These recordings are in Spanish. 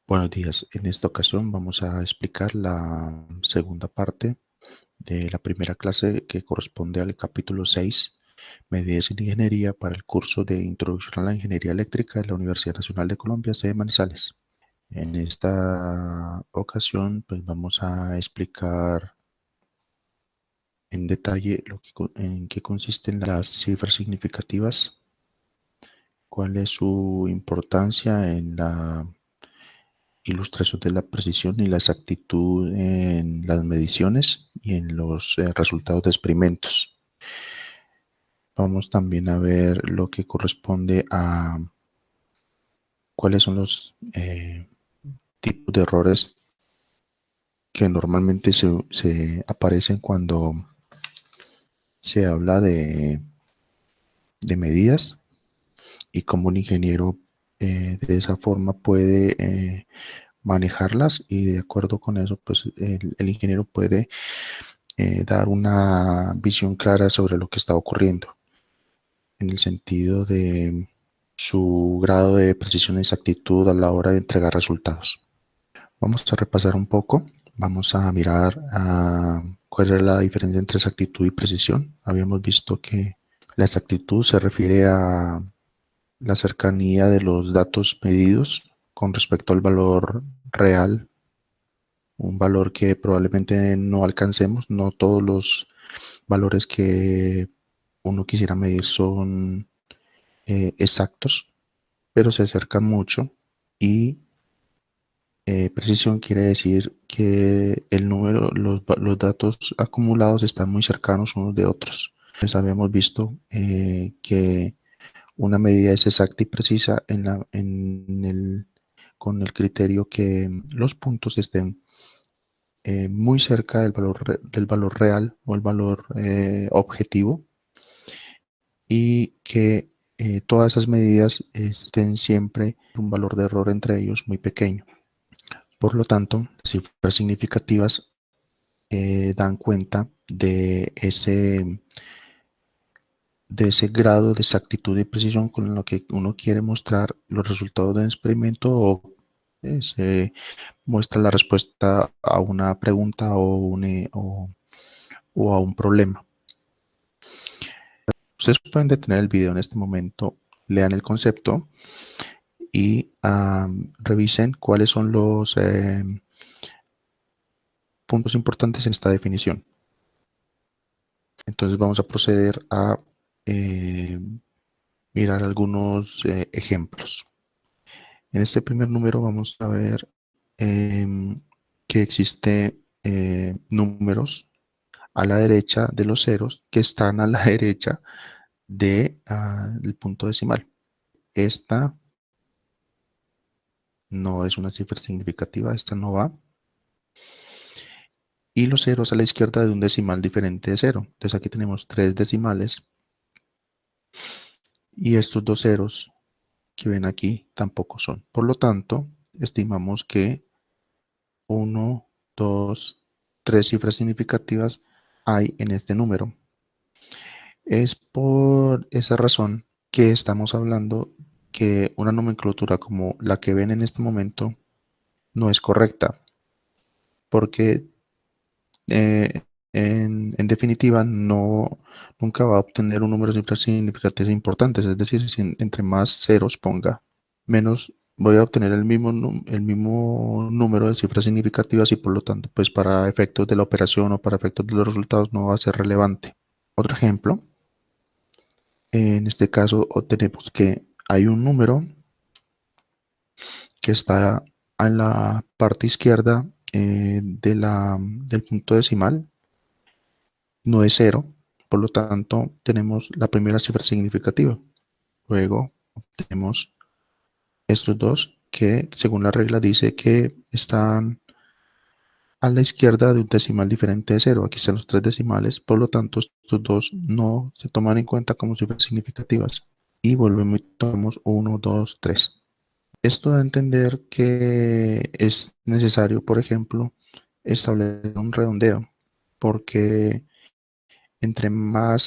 Buenos días. En esta ocasión vamos a explicar la segunda parte de la primera clase que corresponde al capítulo 6, Medidas en Ingeniería para el curso de Introducción a la Ingeniería Eléctrica de la Universidad Nacional de Colombia, sede Manizales. En esta ocasión pues vamos a explicar en detalle en qué consisten las cifras significativas, cuál es su importancia en la ilustración de la precisión y la exactitud en las mediciones y en los resultados de experimentos. Vamos también a ver lo que corresponde a cuáles son los tipos de errores que normalmente se aparecen cuando se habla de medidas y cómo un ingeniero de esa forma puede manejarlas, y de acuerdo con eso pues el ingeniero puede dar una visión clara sobre lo que está ocurriendo en el sentido de su grado de precisión y exactitud a la hora de entregar resultados. Vamos a repasar un poco, vamos a mirar cuál es la diferencia entre exactitud y precisión. Habíamos visto que la exactitud se refiere a la cercanía de los datos medidos con respecto al valor real, un valor que probablemente no alcancemos. No todos los valores que uno quisiera medir son exactos, pero se acercan mucho. Y precisión quiere decir que el número, los datos acumulados están muy cercanos unos de otros. Pues habíamos visto que una medida es exacta y precisa con el criterio que los puntos estén muy cerca del valor real o el valor objetivo, y que todas esas medidas estén siempre un valor de error entre ellos muy pequeño. Por lo tanto, las cifras significativas dan cuenta de ese grado de exactitud y precisión con lo que uno quiere mostrar los resultados del experimento, o se muestra la respuesta a una pregunta o a un problema. Ustedes pueden detener el video en este momento, lean el concepto y revisen cuáles son los puntos importantes en esta definición. Entonces vamos a proceder a mirar algunos ejemplos. En este primer número vamos a ver que existe números a la derecha de los ceros que están a la derecha del punto decimal. Esta no es una cifra significativa, esta no va. Y los ceros a la izquierda de un decimal diferente de cero. Entonces aquí tenemos 3 decimales y estos dos ceros que ven aquí tampoco son. Por lo tanto, estimamos que 1, 2, 3 cifras significativas hay en este número. Es por esa razón que estamos hablando que una nomenclatura como la que ven en este momento no es correcta, porque en definitiva nunca va a obtener un número de cifras significativas importantes. Es decir, si entre más ceros ponga, menos voy a obtener el mismo número de cifras significativas, y por lo tanto, pues para efectos de la operación o para efectos de los resultados no va a ser relevante. Otro ejemplo, en este caso obtenemos que hay un número que está en la parte izquierda del punto decimal, no es cero, por lo tanto tenemos la primera cifra significativa. Luego obtenemos estos dos que según la regla dice que están a la izquierda de un decimal diferente de cero. Aquí están los 3 decimales, por lo tanto estos dos no se toman en cuenta como cifras significativas. Y volvemos y tomamos 1, 2, 3. Esto da a entender que es necesario, por ejemplo, establecer un redondeo, porque entre mayor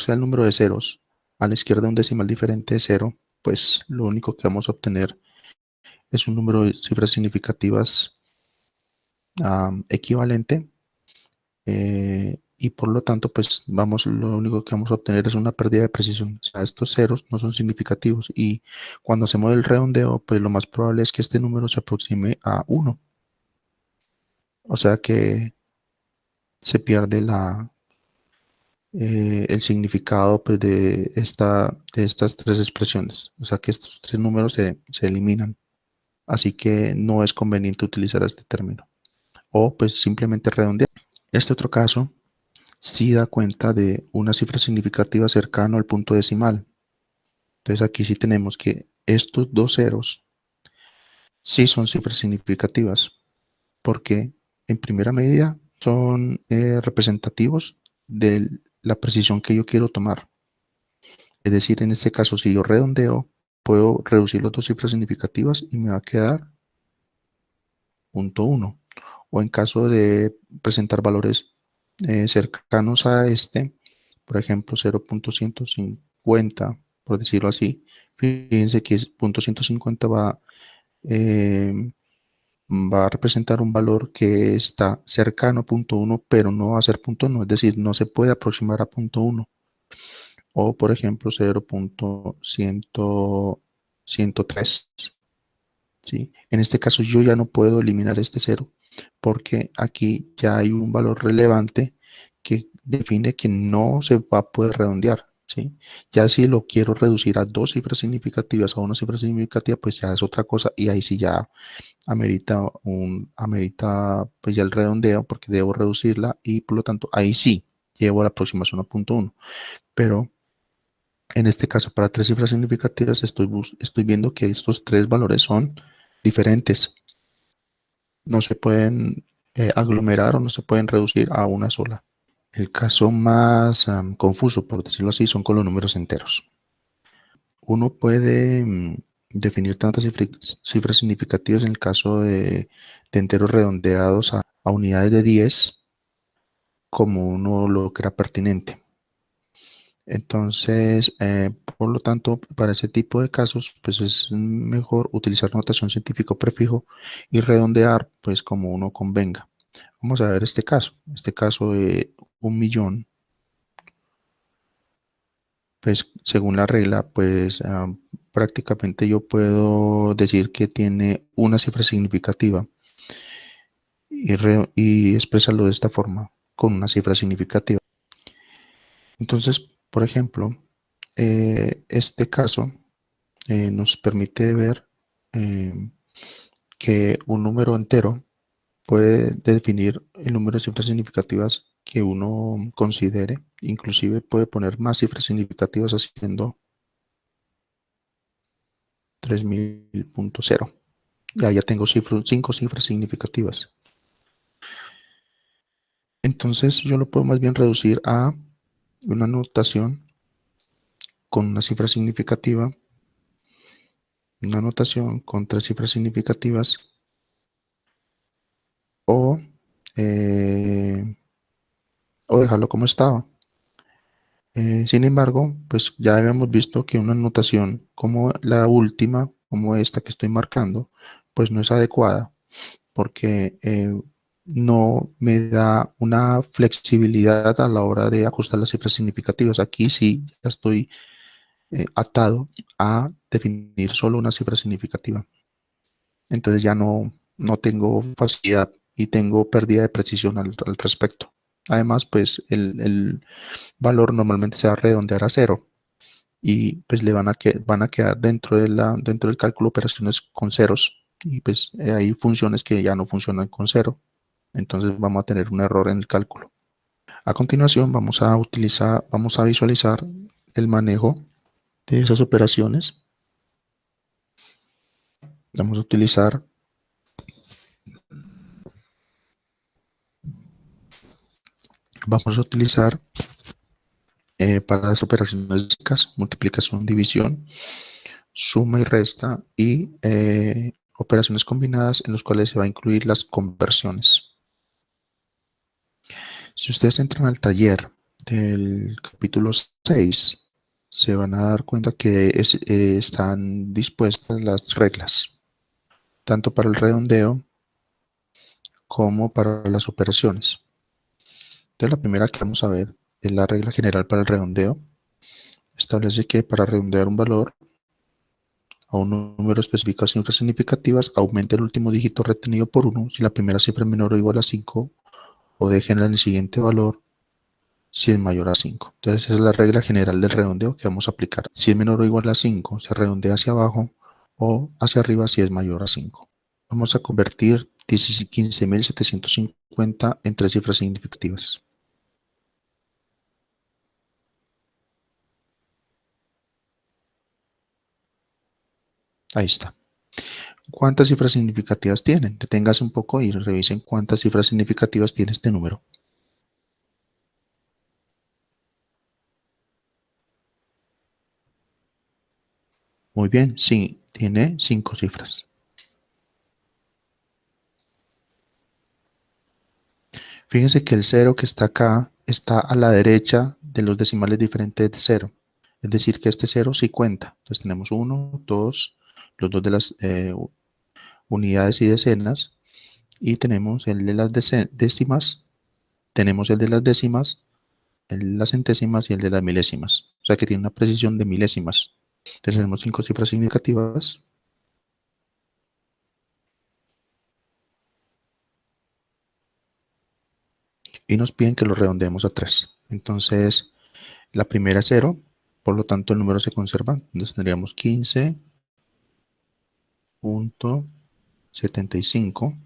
sea el número de ceros a la izquierda de un decimal diferente de cero, pues lo único que vamos a obtener es un número de cifras significativas equivalente, y por lo tanto, pues lo único que vamos a obtener es una pérdida de precisión. O sea, estos ceros no son significativos y cuando hacemos el redondeo, pues lo más probable es que este número se aproxime a 1. O sea que se pierde el significado, pues, de estas tres expresiones. O sea que estos tres números se eliminan. Así que no es conveniente utilizar este término. O pues simplemente redondear. Este otro caso sí da cuenta de una cifra significativa cercano al punto decimal. Entonces aquí sí tenemos que estos dos ceros sí son cifras significativas porque en primera medida son representativos de la precisión que yo quiero tomar. Es decir, en este caso, si yo redondeo, puedo reducir las dos cifras significativas y me va a quedar punto 1. O en caso de presentar valores cercanos a este, por ejemplo 0.150, por decirlo así, fíjense que punto 150 va a representar un valor que está cercano a punto 1, pero no va a ser punto 1, es decir, no se puede aproximar a punto 1. O por ejemplo 0.103. ¿Sí? En este caso yo ya no puedo eliminar este cero porque aquí ya hay un valor relevante que define que no se va a poder redondear. ¿Sí? Ya si lo quiero reducir a dos cifras significativas o a una cifra significativa, pues ya es otra cosa y ahí sí ya amerita pues ya el redondeo porque debo reducirla y por lo tanto ahí sí llevo la aproximación a punto 1. Pero en este caso, para tres cifras significativas, estoy viendo que estos tres valores son diferentes. No se pueden aglomerar o no se pueden reducir a una sola. El caso más confuso, por decirlo así, son con los números enteros. Uno puede definir tantas cifras significativas en el caso de enteros redondeados a unidades de 10 como uno lo crea pertinente. Entonces, por lo tanto, para ese tipo de casos, pues es mejor utilizar notación científica o prefijo y redondear, pues como uno convenga. Vamos a ver este caso de 1.000.000, pues según la regla, pues prácticamente yo puedo decir que tiene una cifra significativa y expresarlo de esta forma, con una cifra significativa. Entonces, por ejemplo, este caso nos permite ver eh, que un número entero puede definir el número de cifras significativas que uno considere, inclusive puede poner más cifras significativas haciendo 3000.0. Ya tengo cinco cifras significativas. Entonces yo lo puedo más bien reducir a una notación con una cifra significativa, una notación con tres cifras significativas o, eh, o dejarlo como estaba. Sin embargo, pues ya habíamos visto que una notación como la última, como esta que estoy marcando, pues no es adecuada porque no me da una flexibilidad a la hora de ajustar las cifras significativas. Aquí sí ya estoy atado a definir solo una cifra significativa. Entonces ya no tengo facilidad y tengo pérdida de precisión al respecto. Además, pues el valor normalmente se va a redondear a cero y pues van a quedar dentro del cálculo operaciones con ceros y pues hay funciones que ya no funcionan con cero. Entonces vamos a tener un error en el cálculo. A continuación vamos a visualizar el manejo de esas operaciones. Vamos a utilizar Vamos a utilizar para las operaciones básicas, multiplicación, división, suma y resta y operaciones combinadas en las cuales se va a incluir las conversiones. Si ustedes entran al taller del capítulo 6, se van a dar cuenta que están dispuestas las reglas. tanto para el redondeo como para las operaciones. Entonces la primera que vamos a ver es la regla general para el redondeo. Establece que para redondear un valor a un número específico a cifras significativas, aumente el último dígito retenido por 1 si la primera cifra es menor o igual a 5, o déjenla en el siguiente valor si es mayor a 5. Entonces esa es la regla general del redondeo que vamos a aplicar. Si es menor o igual a 5, se redondea hacia abajo o hacia arriba si es mayor a 5. Vamos a convertir 15.750 en tres cifras significativas. Ahí está. ¿Cuántas cifras significativas tienen? Deténgase un poco y revisen cuántas cifras significativas tiene este número. Muy bien, sí, tiene 5 cifras. Fíjense que el 0 que está acá está a la derecha de los decimales diferentes de 0. Es decir, que este 0 sí cuenta. Entonces tenemos 1, 2, los dos de las unidades y decenas, y tenemos el de las décimas, tenemos el de las décimas, el de las centésimas y el de las milésimas. O sea que tiene una precisión de milésimas. Entonces tenemos 5 cifras significativas. Y nos piden que lo redondeemos a 3. Entonces, la primera es 0, por lo tanto el número se conserva. Entonces tendríamos 15.75.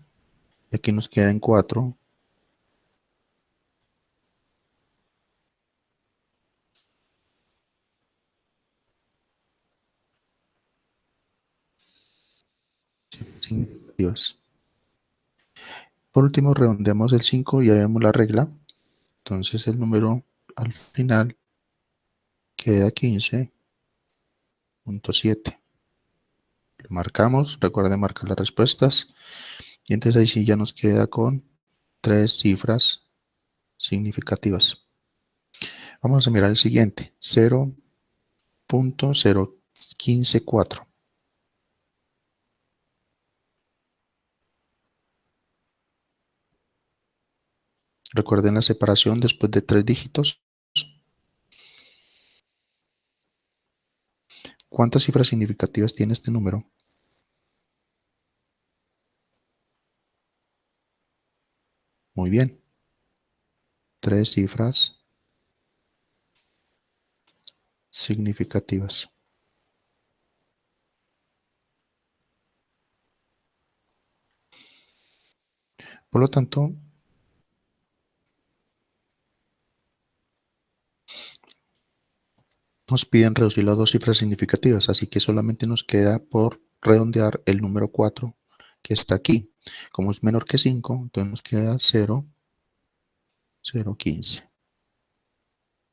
Y aquí nos queda en 4, significativas. Por último, redondeamos el 5 y ya vemos la regla. Entonces el número al final queda 15.7. Lo marcamos, recuerden marcar las respuestas. Y entonces ahí sí ya nos queda con 3 cifras significativas. Vamos a mirar el siguiente, 0.0154. Recuerden la separación después de 3 dígitos. ¿Cuántas cifras significativas tiene este número? Muy bien, 3 cifras significativas. Por lo tanto, nos piden reducir las 2 cifras significativas, así que solamente nos queda por redondear el número 4 que está aquí. Como es menor que 5, entonces nos queda 0.015.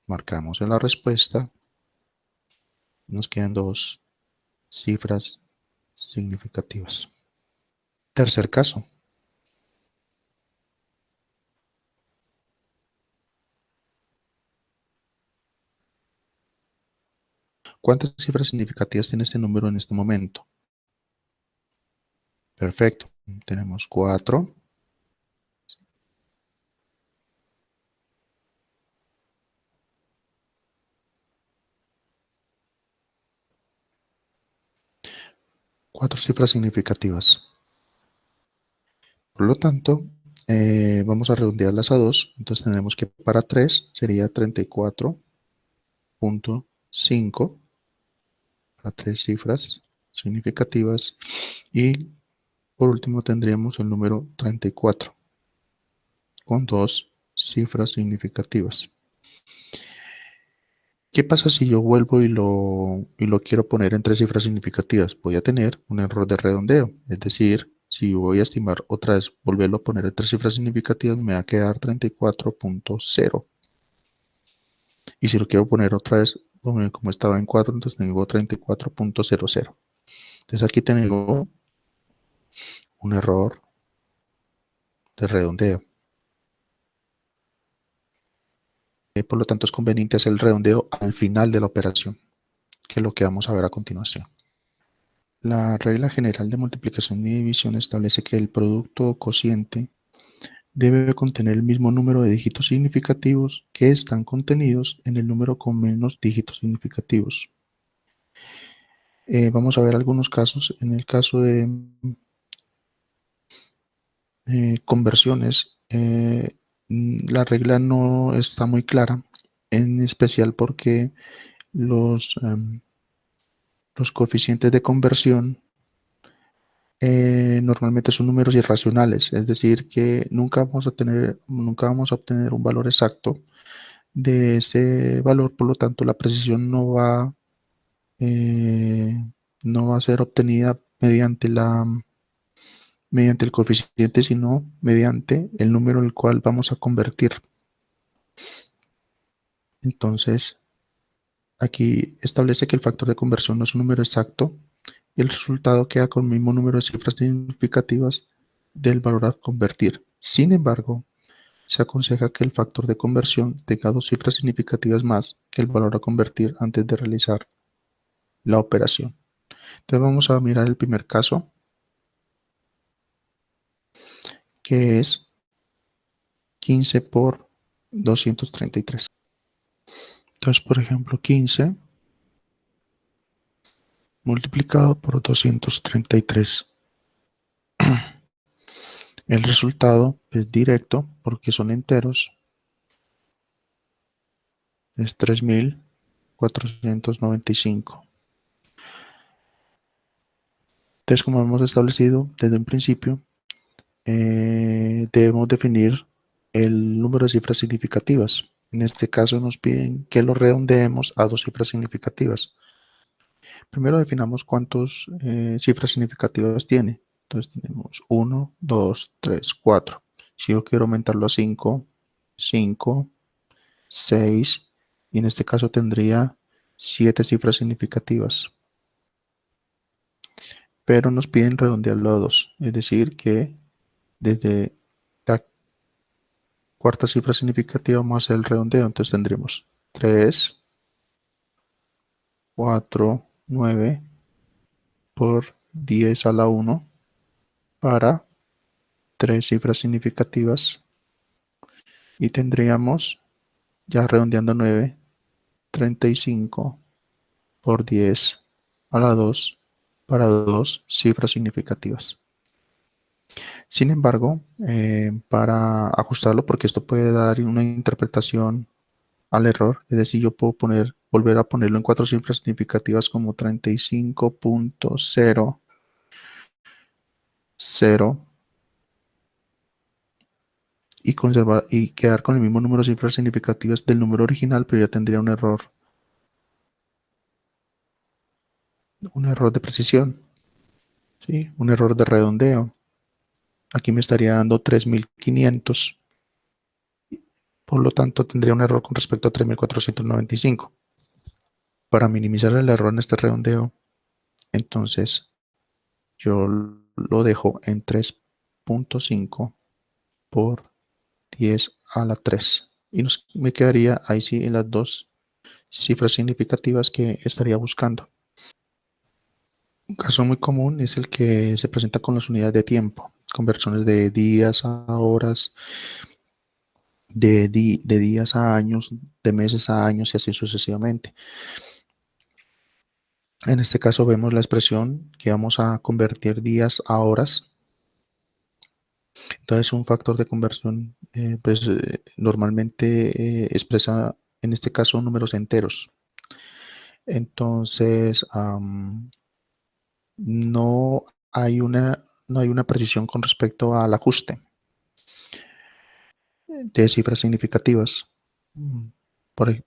Marcamos en la respuesta, nos quedan 2 cifras significativas. Tercer caso. ¿Cuántas cifras significativas tiene este número en este momento? Perfecto. Tenemos 4. 4 cifras significativas. Por lo tanto, vamos a redondearlas a 2. Entonces tenemos que para 3 sería 34.5. A 3 cifras significativas. Y por último tendríamos el número 34 con 2 cifras significativas. ¿Qué pasa si yo vuelvo y lo quiero poner en 3 cifras significativas? Voy a tener un error de redondeo, es decir, si voy a estimar otra vez, volverlo a poner en 3 cifras significativas, me va a quedar 34.0. Y si lo quiero poner otra vez, como estaba en 4, entonces tengo 34.00. Entonces aquí tengo un error de redondeo. Por lo tanto, es conveniente hacer el redondeo al final de la operación, que es lo que vamos a ver a continuación. La regla general de multiplicación y división establece que el producto o cociente debe contener el mismo número de dígitos significativos que están contenidos en el número con menos dígitos significativos. Vamos a ver algunos casos. En el caso de conversiones, la regla no está muy clara, en especial porque los coeficientes de conversión normalmente son números irracionales, es decir, que nunca vamos a obtener un valor exacto de ese valor, por lo tanto la precisión eh, no va a ser obtenida mediante el coeficiente, sino mediante el número al cual vamos a convertir. Entonces, aquí establece que el factor de conversión no es un número exacto y el resultado queda con el mismo número de cifras significativas del valor a convertir. Sin embargo, se aconseja que el factor de conversión tenga dos cifras significativas más que el valor a convertir antes de realizar la operación. Entonces vamos a mirar el primer caso, que es 15 por 233. Entonces, por ejemplo, 15 multiplicado por 233. El resultado es directo porque son enteros, es 3495. Entonces, como hemos establecido desde un principio, debemos definir el número de cifras significativas. En este caso nos piden que lo redondeemos a dos cifras significativas. Primero definamos cuántas cifras significativas tiene. Entonces tenemos 1, 2, 3, 4. Si yo quiero aumentarlo a 5, 5, 6, y en este caso tendría 7 cifras significativas. Pero nos piden redondearlo a 2, es decir que desde la cuarta cifra significativa vamos a hacer el redondeo. Entonces tendremos 3, 4, 9 por 10 a la 1 para 3 cifras significativas y tendríamos, ya redondeando 9, 35 por 10 a la 2 para 2 cifras significativas. Sin embargo, para ajustarlo, porque esto puede dar una interpretación al error, es decir, yo puedo volver a ponerlo en 4 cifras significativas como 35.00 y conservar y quedar con el mismo número de cifras significativas del número original, pero ya tendría un error de precisión, ¿sí? Un error de redondeo. Aquí me estaría dando 3500, por lo tanto tendría un error con respecto a 3495. Para minimizar el error en este redondeo, entonces yo lo dejo en 3.5 por 10 a la 3 y me quedaría ahí sí en las dos cifras significativas que estaría buscando. Un caso muy común es el que se presenta con las unidades de tiempo, conversiones de días a horas, de días a años, de meses a años y así sucesivamente. En este caso vemos la expresión que vamos a convertir días a horas. Entonces un factor de conversión normalmente expresa en este caso números enteros. Entonces no hay no hay una precisión con respecto al ajuste de cifras significativas.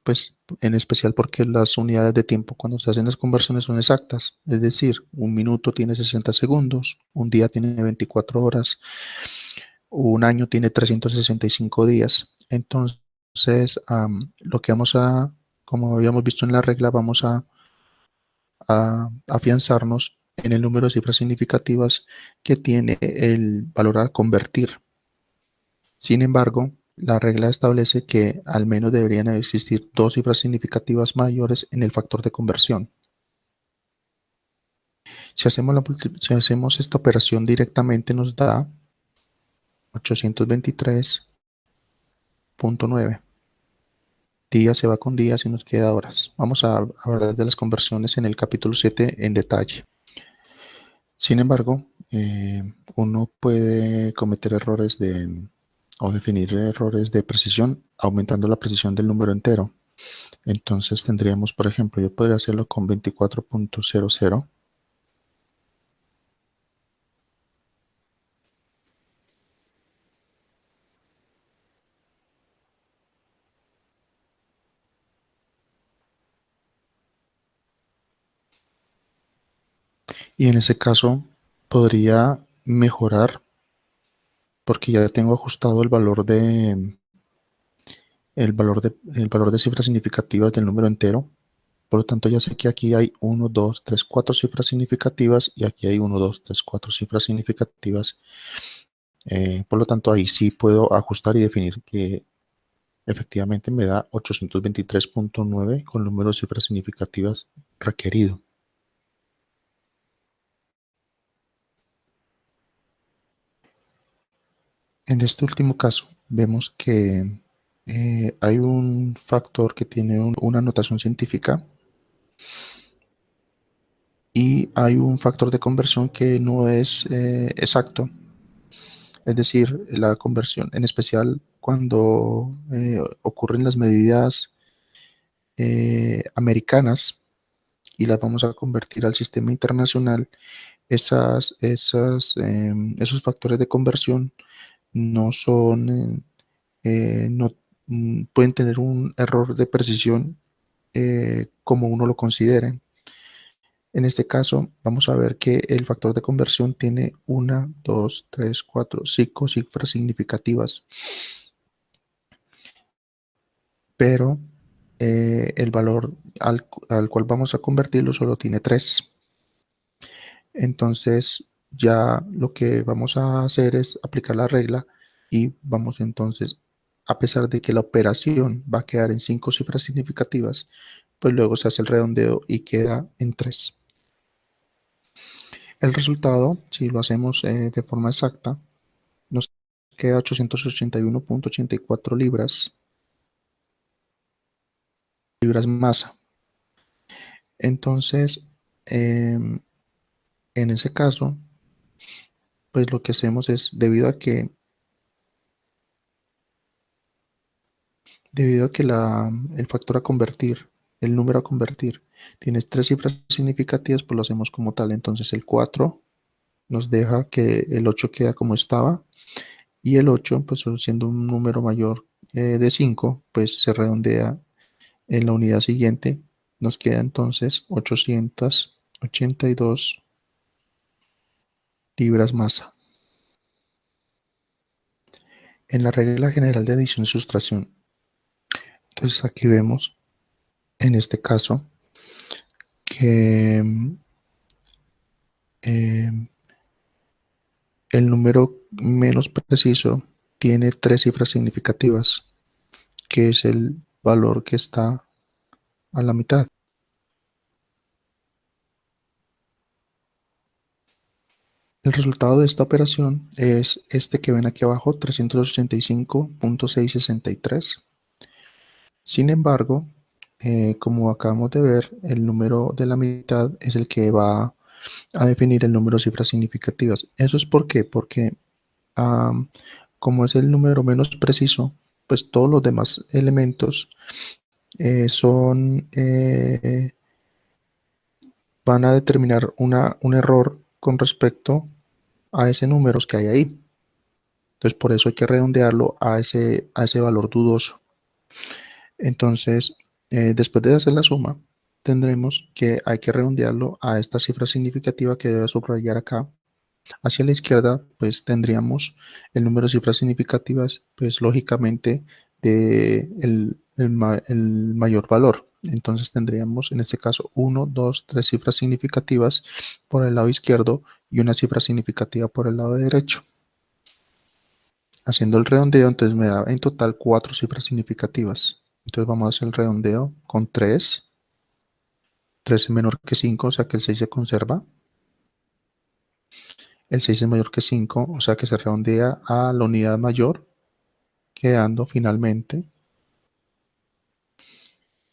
Pues, en especial porque las unidades de tiempo cuando se hacen las conversiones son exactas, es decir, un minuto tiene 60 segundos, un día tiene 24 horas, un año tiene 365 días. Entonces, lo que como habíamos visto en la regla, vamos a afianzarnos en el número de cifras significativas que tiene el valor a convertir. Sin embargo, la regla establece que al menos deberían existir dos cifras significativas mayores en el factor de conversión. Si hacemos esta operación directamente nos da 823.9. Día se va con días y nos queda horas. Vamos a hablar de las conversiones en el capítulo 7 en detalle. Sin embargo, uno puede cometer errores o definir errores de precisión aumentando la precisión del número entero. Entonces tendríamos, por ejemplo, yo podría hacerlo con 24.00. Y en ese caso podría mejorar porque ya tengo ajustado el valor de cifras significativas del número entero. Por lo tanto, ya sé que aquí hay 1, 2, 3, 4 cifras significativas y aquí hay 1, 2, 3, 4 cifras significativas. Por lo tanto, ahí sí puedo ajustar y definir que efectivamente me da 823.9 con el número de cifras significativas requerido. En este último caso, vemos que hay un factor que tiene una notación científica y hay un factor de conversión que no es exacto. Es decir, la conversión, en especial cuando ocurren las medidas americanas y las vamos a convertir al sistema internacional, esos factores de conversión no son, no pueden tener un error de precisión como uno lo considere. En este caso, vamos a ver que el factor de conversión tiene 1, 2, 3, 4, 5 cifras significativas, pero el valor al cual vamos a convertirlo solo tiene 3. Entonces, ya lo que vamos a hacer es aplicar la regla y vamos entonces, a pesar de que la operación va a quedar en 5 cifras significativas, pues luego se hace el redondeo y queda en 3. El resultado, si lo hacemos de forma exacta, nos queda 881.84 libras masa. Entonces, en ese caso, pues lo que hacemos es, debido a que el factor a convertir, el número a convertir, tiene 3 cifras significativas, pues lo hacemos como tal. Entonces el 4 nos deja que el 8 queda como estaba y el 8, pues siendo un número mayor de 5, pues se redondea en la unidad siguiente. Nos queda entonces 882 libras masa. En la regla general de adición y sustracción, entonces aquí vemos en este caso que eh, el número menos preciso tiene 3 cifras significativas, que es el valor que está a la mitad. El resultado de esta operación es este que ven aquí abajo, 385.663. Sin embargo, como acabamos de ver, el número de la mitad es el que va a definir el número de cifras significativas. ¿Eso es por qué? Porque como es el número menos preciso, pues todos los demás elementos van a determinar un error con respecto a ese número que hay ahí. Entonces, por eso hay que redondearlo a ese valor dudoso. Entonces, después de hacer la suma, tendremos que hay que redondearlo a esta cifra significativa que debe subrayar acá. Hacia la izquierda, pues tendríamos el número de cifras significativas, pues lógicamente de el mayor valor. Entonces tendríamos en este caso 1, 2, 3 cifras significativas por el lado izquierdo y una cifra significativa por el lado derecho. Haciendo el redondeo, entonces me da en total 4 cifras significativas. Entonces vamos a hacer el redondeo con 3. 3 es menor que 5, o sea que el 6 se conserva. el 6 es mayor que 5, o sea que se redondea a la unidad mayor, quedando finalmente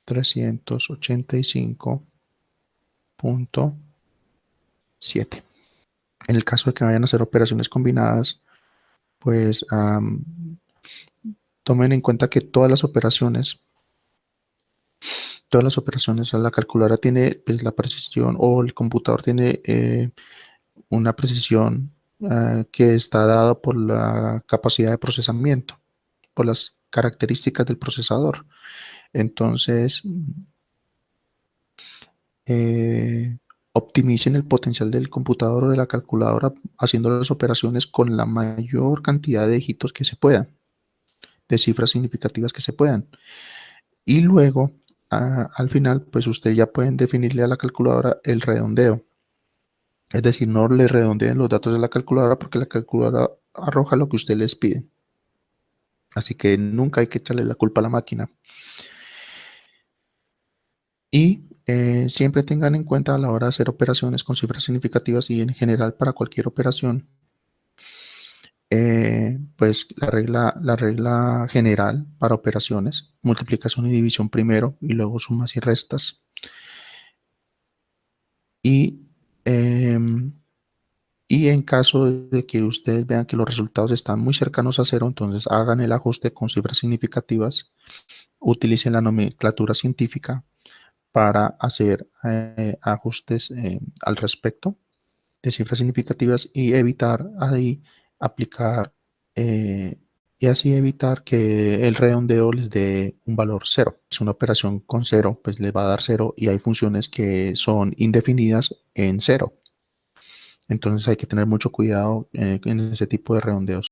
385.7. En el caso de que vayan a hacer operaciones combinadas, pues tomen en cuenta que todas las operaciones, la calculadora tiene pues, la precisión, o el computador tiene una precisión que está dada por la capacidad de procesamiento, por las características del procesador. Entonces, eh, optimicen el potencial del computador o de la calculadora haciendo las operaciones con la mayor cantidad de dígitos que se puedan, de cifras significativas que se puedan. Y luego, al final, pues ustedes ya pueden definirle a la calculadora el redondeo. Es decir, no le redondeen los datos de la calculadora porque la calculadora arroja lo que usted les pide. Así que nunca hay que echarle la culpa a la máquina. Y siempre tengan en cuenta a la hora de hacer operaciones con cifras significativas y en general para cualquier operación, pues la regla general para operaciones, multiplicación y división primero y luego sumas y restas. Y, em, y en caso de que ustedes vean que los resultados están muy cercanos a cero, entonces hagan el ajuste con cifras significativas, utilicen la nomenclatura científica para hacer ajustes al respecto de cifras significativas y evitar ahí aplicar eh, y así evitar que el redondeo les dé un valor cero. Es una operación con cero, pues les va a dar cero y hay funciones que son indefinidas en cero. Entonces hay que tener mucho cuidado en ese tipo de redondeos.